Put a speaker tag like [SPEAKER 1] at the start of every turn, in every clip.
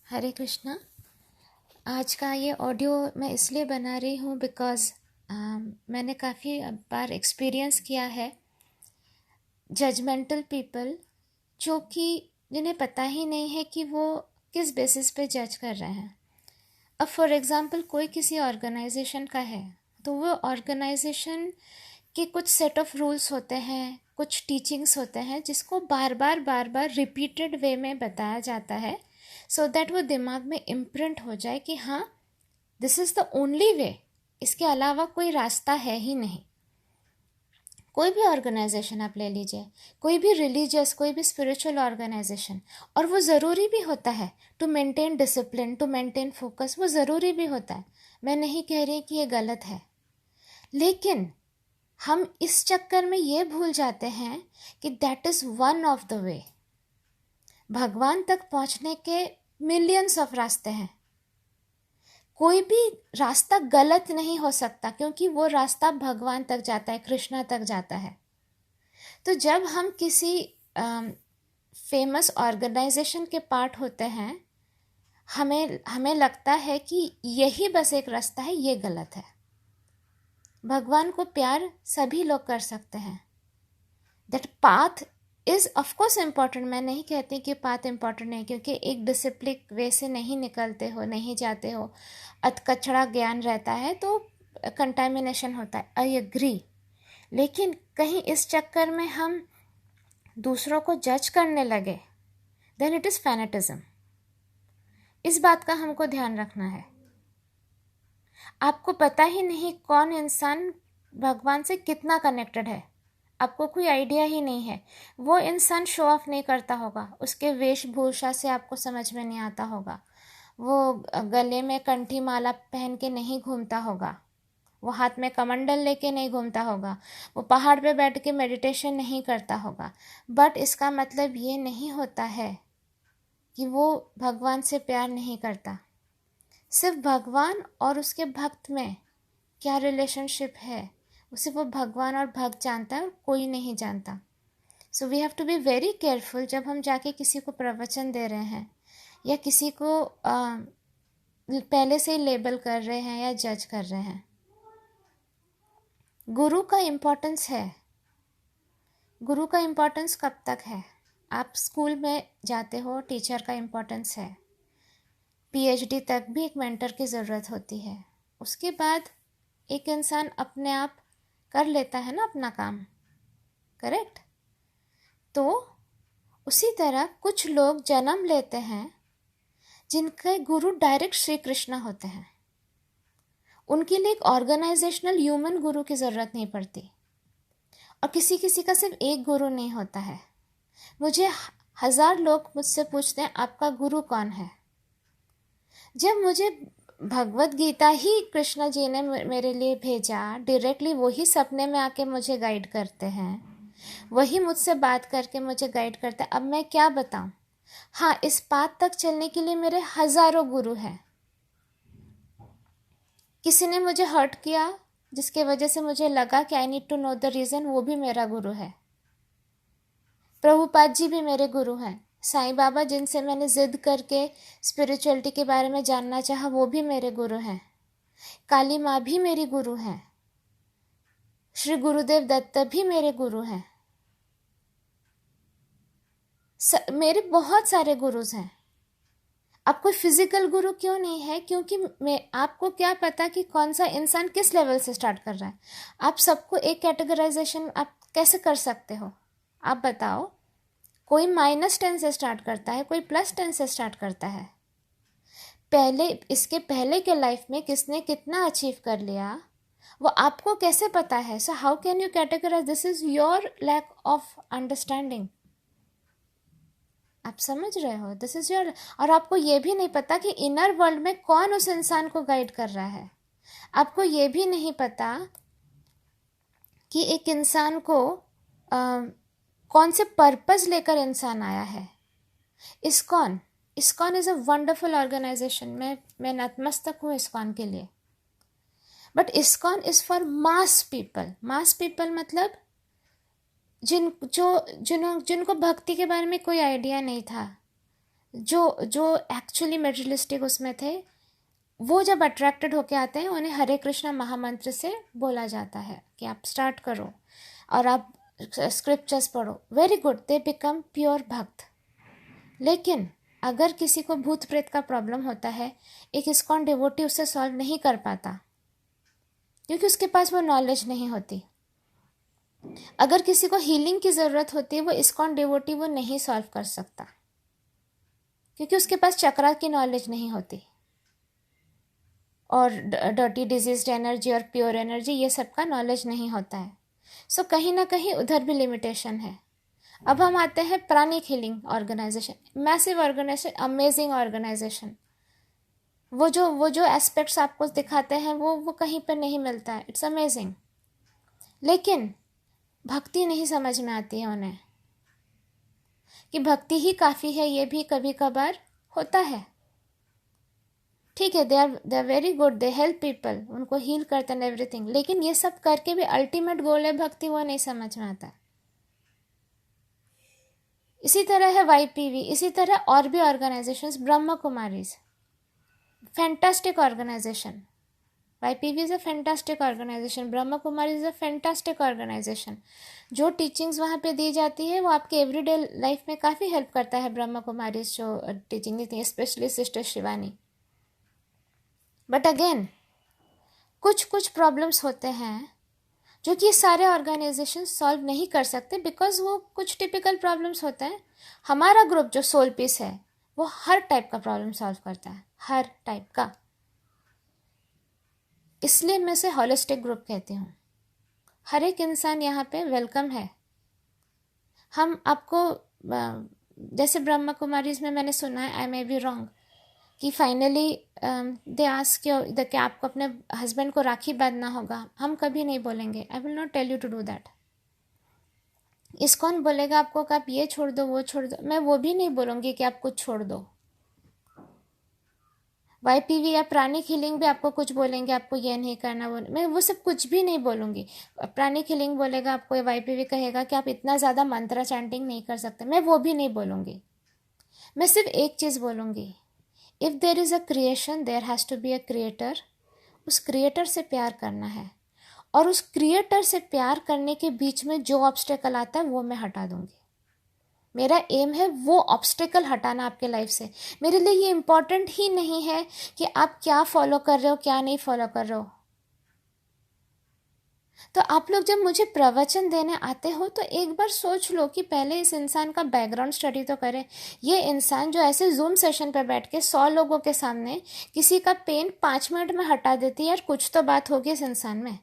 [SPEAKER 1] हरे कृष्णा। आज का ये ऑडियो मैं इसलिए बना रही हूँ बिकॉज़ मैंने काफ़ी बार एक्सपीरियंस किया है जजमेंटल पीपल जो कि जिन्हें पता ही नहीं है कि वो किस बेसिस पे जज कर रहे हैं। अब फॉर एग्ज़ाम्पल कोई किसी ऑर्गेनाइजेशन का है तो वो ऑर्गेनाइजेशन के कुछ सेट ऑफ रूल्स होते हैं, कुछ टीचिंग्स होते हैं जिसको बार बार रिपीटेड वे में बताया जाता है सो दैट वो दिमाग में इम्प्रिंट हो जाए कि हाँ, this is the only way, इसके अलावा कोई रास्ता है ही नहीं। कोई भी ऑर्गेनाइजेशन आप ले लीजिए, कोई भी रिलीजियस, कोई भी स्पिरिचुअल ऑर्गेनाइजेशन, और वो ज़रूरी भी होता है to maintain discipline, to maintain focus, वो ज़रूरी भी होता है। मैं नहीं कह रही कि ये गलत है, लेकिन हम इस चक्कर में ये भूल जाते हैं कि that is one of the way. भगवान तक पहुंचने के मिलियंस ऑफ रास्ते हैं, कोई भी रास्ता गलत नहीं हो सकता क्योंकि वो रास्ता भगवान तक जाता है, कृष्णा तक जाता है। तो जब हम किसी फेमस ऑर्गेनाइजेशन के पार्ट होते हैं, हमें हमें लगता है कि यही बस एक रास्ता है, ये गलत है। भगवान को प्यार सभी लोग कर सकते हैं। That path is of course important. मैं नहीं कहती कि पाथ इम्पॉर्टेंट नहीं, क्योंकि एक डिसिप्लिन वे से नहीं निकलते हो, नहीं जाते हो, अधकचरा ज्ञान रहता है तो कंटामिनेशन होता है, आई एग्री। लेकिन कहीं इस चक्कर में हम दूसरों को जज करने लगे, देन इट इज़ फैनेटिज्म। इस बात का हमको ध्यान रखना है। आपको पता ही नहीं कौन इंसान भगवान से कितना कनेक्टेड है, आपको कोई आइडिया ही नहीं है। वो इंसान शो ऑफ नहीं करता होगा, उसके वेशभूषा से आपको समझ में नहीं आता होगा, वो गले में कंठी माला पहन के नहीं घूमता होगा, वो हाथ में कमंडल लेके नहीं घूमता होगा, वो पहाड़ पे बैठ के मेडिटेशन नहीं करता होगा। बट इसका मतलब ये नहीं होता है कि वो भगवान से प्यार नहीं करता। सिर्फ भगवान और उसके भक्त में क्या रिलेशनशिप है, उसे वो भगवान और भक्त जानता है और कोई नहीं जानता। So we have to be very careful जब हम जाके किसी को प्रवचन दे रहे हैं या किसी को पहले से ही लेबल कर रहे हैं या जज कर रहे हैं। गुरु का इम्पोर्टेंस है। गुरु का इम्पोर्टेंस कब तक है? आप स्कूल में जाते हो, टीचर का इम्पोर्टेंस है। पीएचडी तक भी एक मेंटर की ज़रूरत होती है। उसके बाद एक इंसान अपने आप कर लेता है ना अपना काम, करेक्ट? तो उसी तरह कुछ लोग जन्म लेते हैं जिनके गुरु डायरेक्ट श्री कृष्ण होते हैं। उनके लिए एक ऑर्गेनाइजेशनल ह्यूमन गुरु की ज़रूरत नहीं पड़ती, और किसी किसी का सिर्फ एक गुरु नहीं होता है। मुझे 1000 लोग मुझसे पूछते हैं आपका गुरु कौन है। जब मुझे भगवत गीता ही कृष्ण जी ने मेरे लिए भेजा, डायरेक्टली वही सपने में आके मुझे गाइड करते हैं, वही मुझसे बात करके मुझे गाइड करते हैं। अब मैं क्या बताऊं? हाँ, इस पाथ तक चलने के लिए मेरे हज़ारों गुरु हैं। किसी ने मुझे हर्ट किया जिसके वजह से मुझे लगा कि I need to know the reason, वो भी मेरा गुरु है। प्रभुपाद जी भी मेरे गुरु हैं। साईं बाबा जिनसे मैंने ज़िद करके स्पिरिचुअलिटी के बारे में जानना चाहा, वो भी मेरे गुरु हैं। काली माँ भी मेरी गुरु हैं। श्री गुरुदेव दत्त भी मेरे गुरु हैं। मेरे बहुत सारे गुरुज हैं। अब कोई फिजिकल गुरु क्यों नहीं है? क्योंकि मैं आपको क्या पता कि कौन सा इंसान किस लेवल से स्टार्ट कर रहा है। आप सबको एक कैटेगराइजेशन आप कैसे कर सकते हो? आप बताओ। कोई -10 से स्टार्ट करता है, कोई +10 से स्टार्ट करता है। पहले, इसके पहले के लाइफ में किसने कितना अचीव कर लिया वो आपको कैसे पता है? So how can you categorise? This is your lack of understanding. आप समझ रहे हो? This is your. और आपको ये भी नहीं पता कि इनर वर्ल्ड में कौन उस इंसान को गाइड कर रहा है। आपको ये भी नहीं पता कि एक इंसान को कौन से पर्पस लेकर इंसान आया है। ISKCON is a wonderful organization. मैं नतमस्तक हूँ इस्कॉन के लिए। But ISKCON is for mass people. Mass people मतलब जिनको भक्ति के बारे में कोई आइडिया नहीं था, जो जो एक्चुअली मेटेरियलिस्टिक उसमें थे, वो जब अट्रैक्टेड होके आते हैं उन्हें हरे कृष्णा महामंत्र से बोला जाता है कि आप स्टार्ट करो और आप स्क्रिप्चर्स पढ़ो, very good, they become pure भक्त। लेकिन अगर किसी को भूत प्रेत का प्रॉब्लम होता है, एक इस्कॉन डिवोटी उससे सॉल्व नहीं कर पाता क्योंकि उसके पास वो नॉलेज नहीं होती। अगर किसी को हीलिंग की ज़रूरत होती है, वो इस्कॉन डिवोटी वो नहीं सॉल्व कर सकता क्योंकि उसके पास चक्रा की नॉलेज नहीं होती, और डर्टी डिजीज्ड एनर्जी और प्योर एनर्जी ये सब का नॉलेज नहीं होता है। सो कहीं ना कहीं उधर भी लिमिटेशन है। अब हम आते हैं pranic healing organisation, massive organisation, amazing organisation. वो जो एस्पेक्ट्स आपको दिखाते हैं वो कहीं पर नहीं मिलता है, इट्स अमेजिंग। लेकिन भक्ति नहीं समझ में आती है उन्हें कि भक्ति ही काफ़ी है, ये भी कभी कभार होता है। ठीक है, they are very good, they help people, उनको हील करते हैं एवरीथिंग, लेकिन ये सब करके भी अल्टीमेट गोल है भक्ति, वो नहीं समझ में आता। इसी तरह है YPV, इसी तरह और भी organizations, Brahma Kumaris, fantastic organization. YPV is a fantastic organization, Brahma Kumari is a fantastic organization. जो टीचिंग्स वहाँ पे दी जाती है वो आपके एवरीडे लाइफ में काफ़ी हेल्प करता है। ब्रह्म कुमारी जो टीचिंग देती है, specially sister Shivani. But again कुछ कुछ प्रॉब्लम्स होते हैं जो कि सारे ऑर्गेनाइजेशन सॉल्व नहीं कर सकते, बिकॉज वो कुछ टिपिकल प्रॉब्लम्स होते हैं। हमारा ग्रुप जो सोल पीस है वो हर टाइप का प्रॉब्लम सॉल्व करता है, हर टाइप का। इसलिए मैं इसे होलिस्टिक ग्रुप कहती हूँ। हर एक इंसान यहाँ पे वेलकम है। हम आपको जैसे ब्रह्मा कुमारीज में मैंने सुना है, आई मे बी रॉन्ग, कि फाइनली दे आस्क कि आपको अपने हस्बैंड को राखी बांधना होगा। हम कभी नहीं बोलेंगे, I will not tell you to do that. कौन बोलेगा आपको कि आप ये छोड़ दो वो छोड़ दो, मैं वो भी नहीं बोलूँगी कि आप कुछ छोड़ दो। YPV या प्राणिक हीलिंग भी आपको कुछ बोलेंगे, आपको ये नहीं करना, मैं वो सब कुछ भी नहीं बोलूँगी। प्राणिक हीलिंग बोलेगा आपको, YPV कहेगा कि आप इतना ज़्यादा मंत्र चैंटिंग नहीं कर सकते, मैं वो भी नहीं बोलूँगी। मैं सिर्फ एक चीज़ बोलूँगी, if there is a creation there has to be a creator. उस क्रिएटर से प्यार करना है, और उस क्रिएटर से प्यार करने के बीच में जो ऑब्स्टेकल आता है वो मैं हटा दूँगी। मेरा एम है वो ऑब्स्टेकल हटाना आपके लाइफ से। मेरे लिए ये इम्पॉर्टेंट ही नहीं है कि आप क्या फॉलो कर रहे हो क्या नहीं फॉलो कर रहे हो। तो आप लोग जब मुझे प्रवचन देने आते हो तो एक बार सोच लो कि पहले इस इंसान का बैकग्राउंड स्टडी तो करें। ये इंसान जो ऐसे जूम सेशन पर बैठ के 100 लोगों के सामने किसी का पेन 5 मिनट में हटा देती है, यार कुछ तो बात होगी इस इंसान में,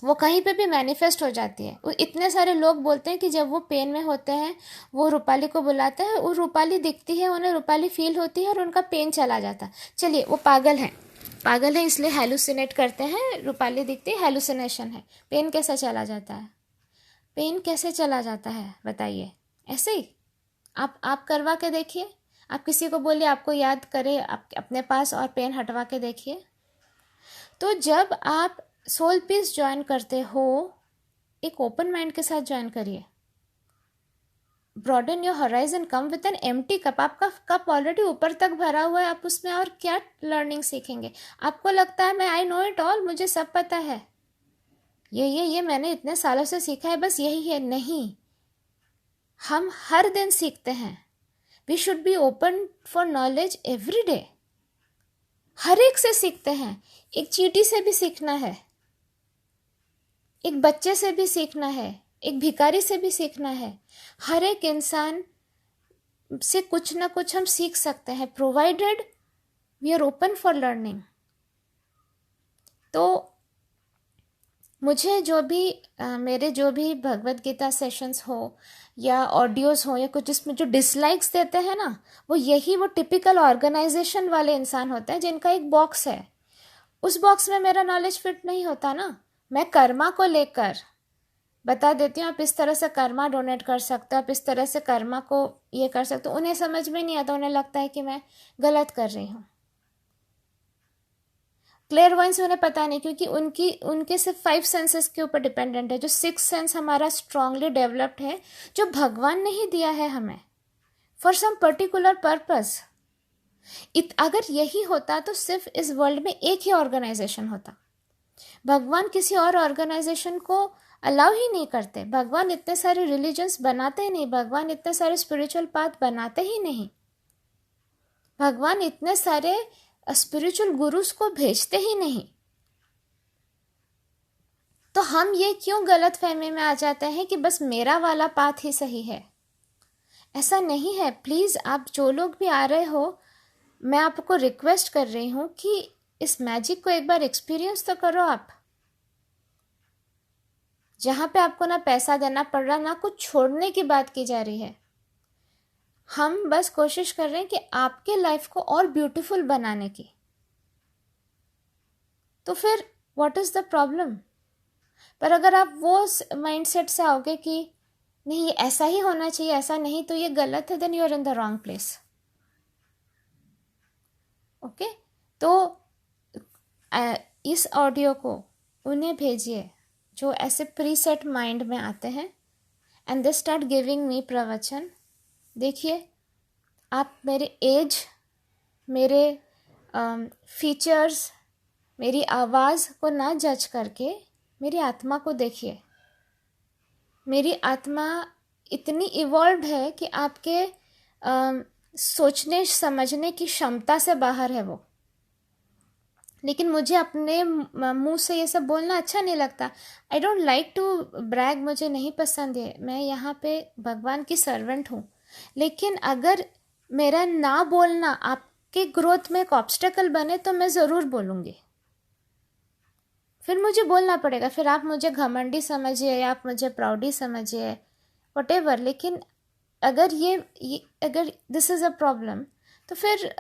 [SPEAKER 1] वो कहीं पे भी मैनिफेस्ट हो जाती है। इतने सारे लोग बोलते हैं कि जब वो पेन में होते हैं वो रूपाली को बुलाते हैं, वो रूपाली दिखती है, उन्हें रूपाली फील होती है और उनका पेन चला जाता है। चलिए वो पागल है इसलिए हेलुसिनेट करते हैं, रूपाली दिखती है, हेलुसिनेशन है। पेन कैसे चला जाता है? पेन कैसे चला जाता है बताइए? ऐसे ही आप करवा के देखिए। आप किसी को बोलिए आपको याद करे आप अपने पास और पेन हटवा के देखिए। तो जब आप सोल पीस ज्वाइन करते हो, एक ओपन माइंड के साथ ज्वाइन करिए। Broaden your horizon, come with an empty cup. आपका कप ऑलरेडी ऊपर तक भरा हुआ है, आप उसमें और क्या लर्निंग सीखेंगे? आपको लगता है मैं आई नो इट ऑल, मुझे सब पता है, ये मैंने इतने सालों से सीखा है, बस यही है। नहीं, हम हर दिन सीखते हैं। We should be open for knowledge every day. हर एक से सीखते हैं। एक चींटी से भी सीखना है, एक बच्चे से भी सीखना है, एक भिखारी से भी सीखना है। हर एक इंसान से कुछ ना कुछ हम सीख सकते हैं, provided we are open for learning. तो मुझे जो भी मेरे जो भी भगवत गीता सेशंस हो या ऑडियोज़ हो या कुछ, इसमें जो डिसलाइक्स देते हैं ना, वो टिपिकल ऑर्गेनाइजेशन वाले इंसान होते हैं जिनका एक बॉक्स है। उस बॉक्स में मेरा नॉलेज फिट नहीं होता ना। मैं कर्मा को लेकर बता देती हूँ, आप इस तरह से कर्मा डोनेट कर सकते हो, आप इस तरह से कर्मा को ये कर सकते हो। उन्हें समझ में नहीं आता, उन्हें लगता है कि मैं गलत कर रही हूँ। क्लेयरवॉयंस उन्हें पता नहीं, क्योंकि उनके सिर्फ 5 सेंसेस के ऊपर डिपेंडेंट है। जो 6th सेंस हमारा स्ट्रांगली डेवलप्ड है, जो भगवान ने ही दिया है हमें, फॉर सम पर्टिकुलर पर्पस। अगर यही होता तो सिर्फ इस वर्ल्ड में एक ही ऑर्गेनाइजेशन होता। भगवान किसी और ऑर्गेनाइजेशन को अलाउ ही नहीं करते। भगवान इतने सारे रिलीजन्स बनाते ही नहीं, भगवान इतने सारे स्पिरिचुअल पाथ बनाते ही नहीं, भगवान इतने सारे स्पिरिचुअल गुरुस को भेजते ही नहीं। तो हम ये क्यों गलत फहमी में आ जाते हैं कि बस मेरा वाला पाथ ही सही है? ऐसा नहीं है। प्लीज आप जो लोग भी आ रहे हो, मैं आपको रिक्वेस्ट कर रही हूं कि इस मैजिक को एक बार एक्सपीरियंस तो करो आप, जहां पे आपको ना पैसा देना पड़ रहा, ना कुछ छोड़ने की बात की जा रही है। हम बस कोशिश कर रहे हैं कि आपके लाइफ को और ब्यूटीफुल बनाने की। तो फिर व्हाट इज द प्रॉब्लम? पर अगर आप वो माइंडसेट से आओगे कि नहीं ये ऐसा ही होना चाहिए, ऐसा नहीं तो ये गलत है, then you are in the wrong place. Okay, तो इस ऑडियो को उन्हें भेजिए जो ऐसे प्रीसेट माइंड में आते हैं and they start giving me प्रवचन। देखिए, आप मेरे एज, मेरे फीचर्स, मेरी आवाज़ को ना जज करके मेरी आत्मा को देखिए। मेरी आत्मा इतनी इवॉल्व है कि आपके सोचने समझने की क्षमता से बाहर है वो। लेकिन मुझे अपने मुंह से ये सब बोलना अच्छा नहीं लगता। I don't like to brag, मुझे नहीं पसंद है। मैं यहाँ पे भगवान की सर्वेंट हूँ। लेकिन अगर मेरा ना बोलना आपके ग्रोथ में एक ऑब्स्टेकल बने तो मैं ज़रूर बोलूँगी। फिर मुझे बोलना पड़ेगा, फिर आप मुझे घमंडी समझिए या आप मुझे प्राउडी समझिए, व्हाटएवर। लेकिन अगर अगर दिस इज़ अ प्रॉब्लम, तो फिर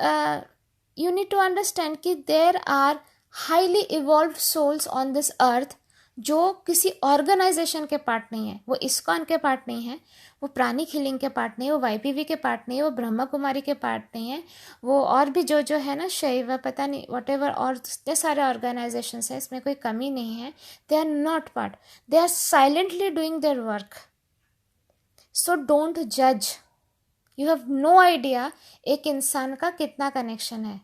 [SPEAKER 1] you need to understand कि there are highly evolved souls on this earth जो किसी ऑर्गेनाइजेशन के पार्ट नहीं है। वो इस्कॉन के पार्ट नहीं है, वो प्राणिक हीलिंग के पार्ट नहीं है, वो वाईपीवी के पार्ट नहीं है, वो ब्रह्मा कुमारी के पार्ट नहीं है, वो और भी जो है ना, शैव, पता नहीं व्हाटएवर, और इतने सारे ऑर्गेनाइजेशन है, इसमें कोई कमी नहीं है। They are not part, they are silently doing their work. So don't जज। यू हैव नो आइडिया एक इंसान का कितना कनेक्शन है।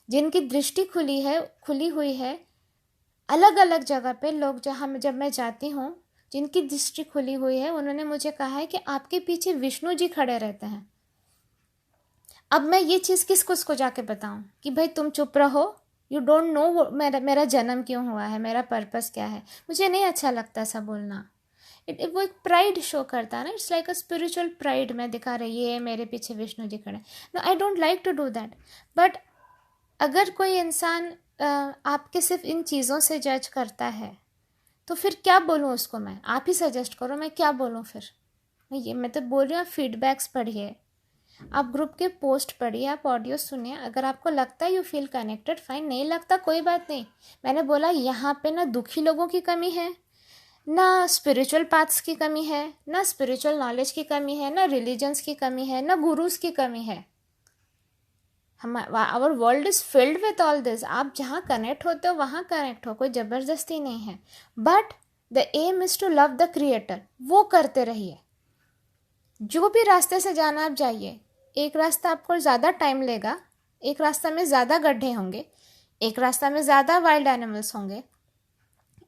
[SPEAKER 1] जिनकी दृष्टि खुली हुई है अलग अलग जगह पे, लोग जब मैं जाती हूँ, जिनकी दृष्टि खुली हुई है, उन्होंने मुझे कहा है कि आपके पीछे विष्णु जी खड़े रहते हैं। अब मैं ये चीज़ किसको जाके बताऊँ कि भाई तुम चुप रहो, यू डोंट नो मेरा जन्म क्यों हुआ है, मेरा पर्पस क्या है। मुझे नहीं अच्छा लगता ऐसा बोलना। वो एक प्राइड शो करता है ना, it's like a spiritual pride. मैं दिखा रही ये मेरे पीछे विष्णु जी खड़े। No, I don't like to do that. But अगर कोई इंसान आपके सिर्फ इन चीज़ों से जज करता है तो फिर क्या बोलूँ उसको मैं? आप ही सजेस्ट करो, मैं क्या बोलूँ फिर? मैं तो बोल रही हूँ, आप फीडबैक्स पढ़िए, आप ग्रुप के पोस्ट पढ़िए, आप ऑडियो सुनिए। अगर आपको लगता है यू फील कनेक्टेड, फाइन। नहीं लगता कोई बात नहीं। मैंने बोला यहाँ पे ना दुखी लोगों की कमी है, ना स्पिरिचुअल पाथ्स की कमी है, ना स्पिरिचुअल नॉलेज की कमी है, ना रिलीजन्स की कमी है, ना गुरुज की कमी है। Our world is filled with all this. आप जहाँ कनेक्ट होते हो वहाँ कनेक्ट हो, कोई ज़बरदस्ती नहीं है। But the aim is to love the creator. वो करते रहिए। जो भी रास्ते से जाना आप जाइए। एक रास्ता आपको ज़्यादा टाइम लेगा, एक रास्ता में ज़्यादा गड्ढे होंगे, एक रास्ता में ज़्यादा वाइल्ड एनिमल्स होंगे,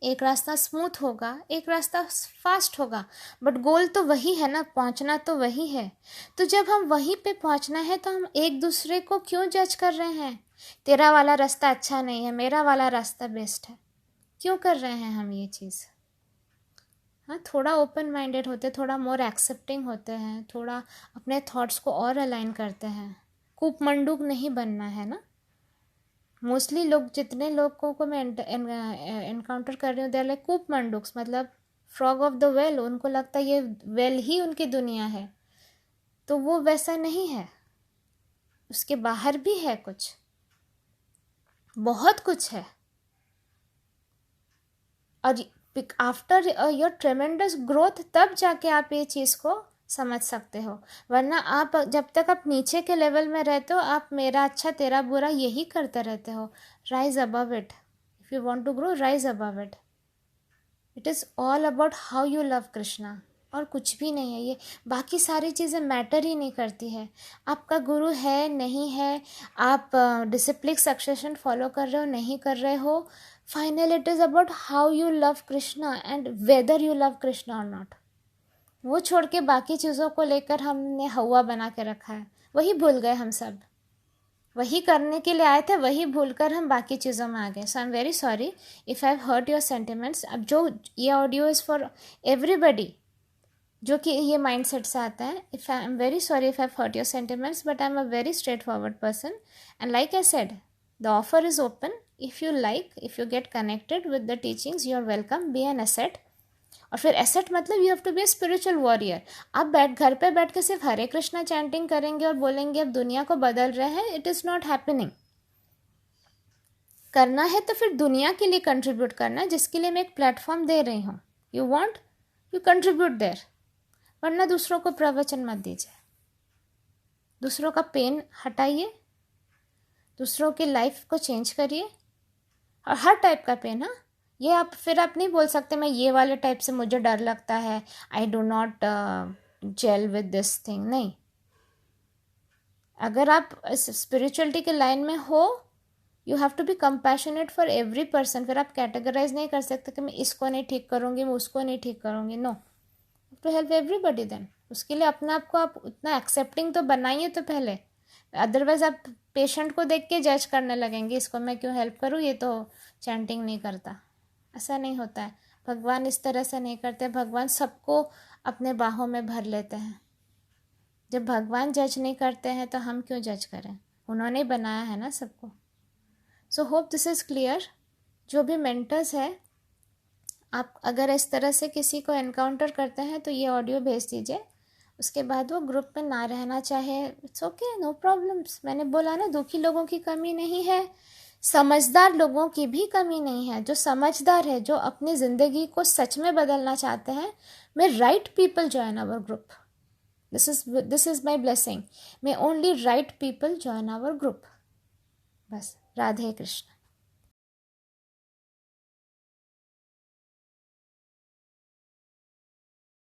[SPEAKER 1] एक रास्ता स्मूथ होगा, एक रास्ता फास्ट होगा, बट गोल तो वही है ना, पहुंचना तो वही है। तो जब हम वहीं पे पहुंचना है तो हम एक दूसरे को क्यों जज कर रहे हैं? तेरा वाला रास्ता अच्छा नहीं है, मेरा वाला रास्ता बेस्ट है, क्यों कर रहे हैं हम ये चीज़? हाँ, थोड़ा ओपन माइंडेड होते, थोड़ा मोर एक्सेप्टिंग होते हैं, थोड़ा अपने थॉट्स को और अलाइन करते हैं। कूपमंडूक नहीं बनना है ना। मोस्टली लोग, जितने लोगों को मैं एनकाउंटर कर रही हूँ, दे आर लाइक कूप मंडुक्स, मतलब फ्रॉग ऑफ द वेल। उनको लगता है ये वेल ही उनकी दुनिया है, तो वो वैसा नहीं है। उसके बाहर भी है कुछ, बहुत कुछ है। और आफ्टर योर ट्रेमेंडस ग्रोथ तब जाके आप ये चीज़ को समझ सकते हो। वरना आप जब तक आप नीचे के लेवल में रहते हो, आप मेरा अच्छा तेरा बुरा यही करते रहते हो। Rise above it. If you want to grow, rise above it. It is all about how you love Krishna और कुछ भी नहीं है। ये बाकी सारी चीज़ें मैटर ही नहीं करती है। आपका गुरु है नहीं है, आप डिसिप्लिन सक्सेशन फॉलो कर रहे हो नहीं कर रहे हो, final it is about how you love Krishna and whether you love Krishna और नॉट। वो छोड़ के बाकी चीज़ों को लेकर हमने हवा बना के रखा है, वही भूल गए हम सब। वही करने के लिए आए थे, वही भूलकर हम बाकी चीज़ों में आ गए। So I am very sorry if I have hurt your sentiments. अब जो ये ऑडियो इज़ फॉर एवरीबडी जो कि ये माइंडसेट से आता है। If I am very sorry if I have hurt your sentiments, but I am a very straightforward person and like I said the offer is open. If you like, if you get connected with the teachings, you are welcome, be an asset. और फिर asset मतलब you have to be a spiritual warrior. आप घर पे बैठ के सिर्फ हरे Krishna chanting करेंगे और बोलेंगे अब दुनिया को बदल रहे हैं, इट इज़ नॉट हैपनिंग। करना है तो फिर दुनिया के लिए कंट्रीब्यूट करना है, जिसके लिए मैं एक प्लेटफॉर्म दे रही हूँ। You want, you contribute there, वरना दूसरों को प्रवचन मत दीजिए। दूसरों का पेन हटाइए, दूसरों की लाइफ को चेंज करिए, और हर टाइप का पेन। हाँ, ये आप फिर आप नहीं बोल सकते मैं ये वाले टाइप से मुझे डर लगता है, I do not gel with this thing. नहीं, अगर आप स्पिरिचुअलिटी के लाइन में हो, you have to be compassionate for every person. फिर आप कैटेगराइज नहीं कर सकते कि मैं इसको नहीं ठीक करूँगी, मैं उसको नहीं ठीक करूँगी। No, to help everybody. Then उसके लिए अपने आप को आप उतना एक्सेप्टिंग तो बनाइए तो पहले, अदरवाइज आप पेशेंट को देख के जज करने लगेंगे, इसको मैं क्यों हेल्प करूँ, ये तो चैंटिंग नहीं करता। ऐसा नहीं होता है, भगवान इस तरह से नहीं करते। भगवान सबको अपने बाहों में भर लेते हैं। जब भगवान जज नहीं करते हैं तो हम क्यों जज करें, उन्होंने बनाया है ना सबको। So hope this is clear. जो भी मेंटर्स है, आप अगर इस तरह से किसी को एनकाउंटर करते हैं तो ये ऑडियो भेज दीजिए। उसके बाद वो ग्रुप में ना रहना चाहे, इट्स ओके, नो प्रॉब्लम्स। मैंने बोला ना, दुखी लोगों की कमी नहीं है, समझदार लोगों की भी कमी नहीं है। जो समझदार है, जो अपनी ज़िंदगी को सच में बदलना चाहते हैं, may right people join our group. This is my blessing. May only right people join our group. बस, राधे कृष्ण।